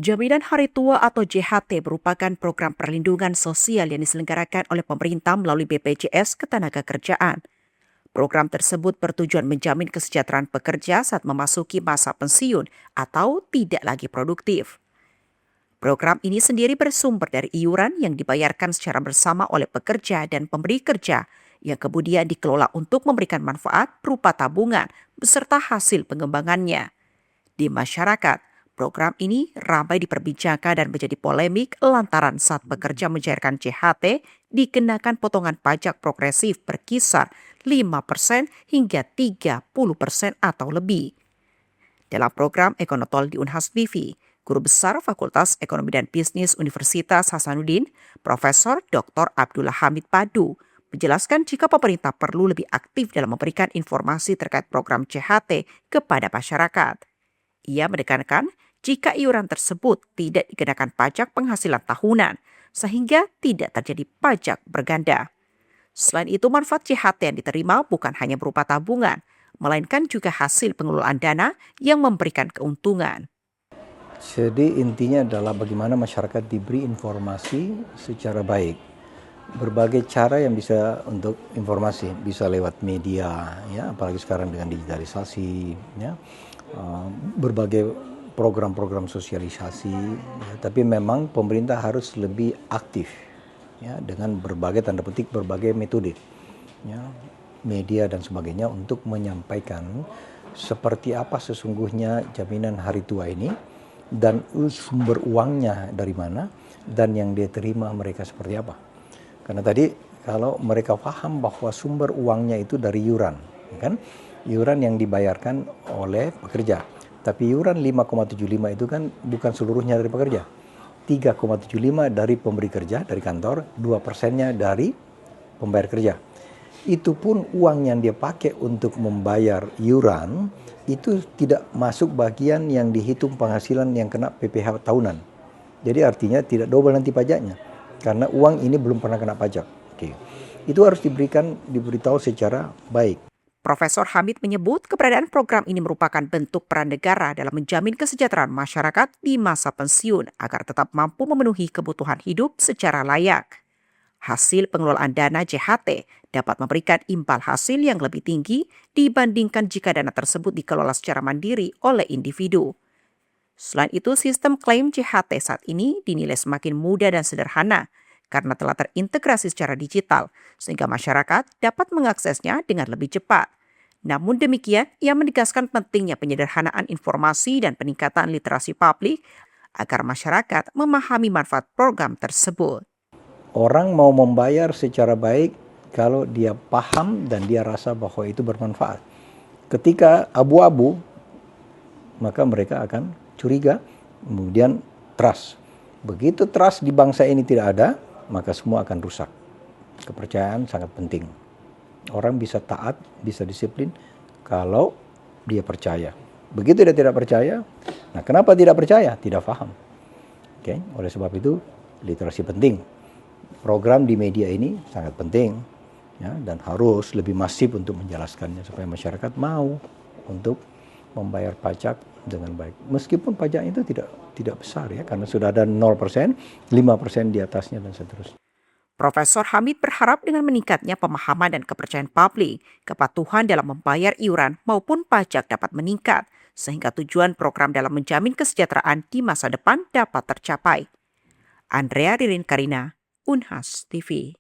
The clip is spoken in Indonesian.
Jaminan Hari Tua atau JHT merupakan program perlindungan sosial yang diselenggarakan oleh pemerintah melalui BPJS Ketenagakerjaan. Program tersebut bertujuan menjamin kesejahteraan pekerja saat memasuki masa pensiun atau tidak lagi produktif. Program ini sendiri bersumber dari iuran yang dibayarkan secara bersama oleh pekerja dan pemberi kerja yang kemudian dikelola untuk memberikan manfaat berupa tabungan beserta hasil pengembangannya. Di masyarakat, program ini ramai diperbincangkan dan menjadi polemik lantaran saat pekerja mencairkan JHT dikenakan potongan pajak progresif berkisar 5% hingga 30% atau lebih. Dalam program Ekonotol di Unhas TV, Guru Besar Fakultas Ekonomi dan Bisnis Universitas Hasanuddin, Profesor Dr. Abdullah Hamid Padu, menjelaskan jika pemerintah perlu lebih aktif dalam memberikan informasi terkait program JHT kepada masyarakat. Ia menekankan jika iuran tersebut tidak dikenakan pajak penghasilan tahunan, sehingga tidak terjadi pajak berganda. Selain itu, manfaat JHT yang diterima bukan hanya berupa tabungan, melainkan juga hasil pengelolaan dana yang memberikan keuntungan. Jadi intinya adalah bagaimana masyarakat diberi informasi secara baik. Berbagai cara yang bisa untuk informasi, bisa lewat media, ya, apalagi sekarang dengan digitalisasi, ya, berbagai program-program sosialisasi, ya, tapi memang pemerintah harus lebih aktif, ya, dengan berbagai tanda petik berbagai metode, ya, media dan sebagainya untuk menyampaikan seperti apa sesungguhnya jaminan hari tua ini dan sumber uangnya dari mana dan yang dia terima mereka seperti apa. Karena tadi kalau mereka paham bahwa sumber uangnya itu dari iuran, kan? Iuran yang dibayarkan oleh pekerja. Tapi iuran 5,75 itu kan bukan seluruhnya dari pekerja. 3,75 dari pemberi kerja, dari kantor, 2%-nya dari pembayar kerja. Itu pun uang yang dia pakai untuk membayar iuran, itu tidak masuk bagian yang dihitung penghasilan yang kena PPh tahunan. Jadi artinya tidak double nanti pajaknya. Karena uang ini belum pernah kena pajak. Oke. Itu harus diberitahu secara baik. Profesor Hamid menyebut keberadaan program ini merupakan bentuk peran negara dalam menjamin kesejahteraan masyarakat di masa pensiun agar tetap mampu memenuhi kebutuhan hidup secara layak. Hasil pengelolaan dana JHT dapat memberikan imbal hasil yang lebih tinggi dibandingkan jika dana tersebut dikelola secara mandiri oleh individu. Selain itu, sistem klaim JHT saat ini dinilai semakin mudah dan sederhana karena telah terintegrasi secara digital, sehingga masyarakat dapat mengaksesnya dengan lebih cepat. Namun demikian, ia menegaskan pentingnya penyederhanaan informasi dan peningkatan literasi publik agar masyarakat memahami manfaat program tersebut. Orang mau membayar secara baik kalau dia paham dan dia rasa bahwa itu bermanfaat. Ketika abu-abu, maka mereka akan curiga, kemudian trust. Begitu trust di bangsa ini tidak ada, maka semua akan rusak. Kepercayaan sangat penting. Orang bisa taat, bisa disiplin kalau dia percaya. Begitu dia tidak percaya, nah kenapa tidak percaya? Tidak paham. Oke, oleh sebab itu literasi penting. Program di media ini sangat penting, ya, dan harus lebih masif untuk menjelaskannya supaya masyarakat mau untuk membayar pajak dengan baik. Meskipun pajak itu tidak besar, ya, karena sudah ada 0%, 5% di atasnya dan seterusnya. Profesor Hamid berharap dengan meningkatnya pemahaman dan kepercayaan publik, kepatuhan dalam membayar iuran maupun pajak dapat meningkat, sehingga tujuan program dalam menjamin kesejahteraan di masa depan dapat tercapai. Andrea Ririn Karina, Unhas TV.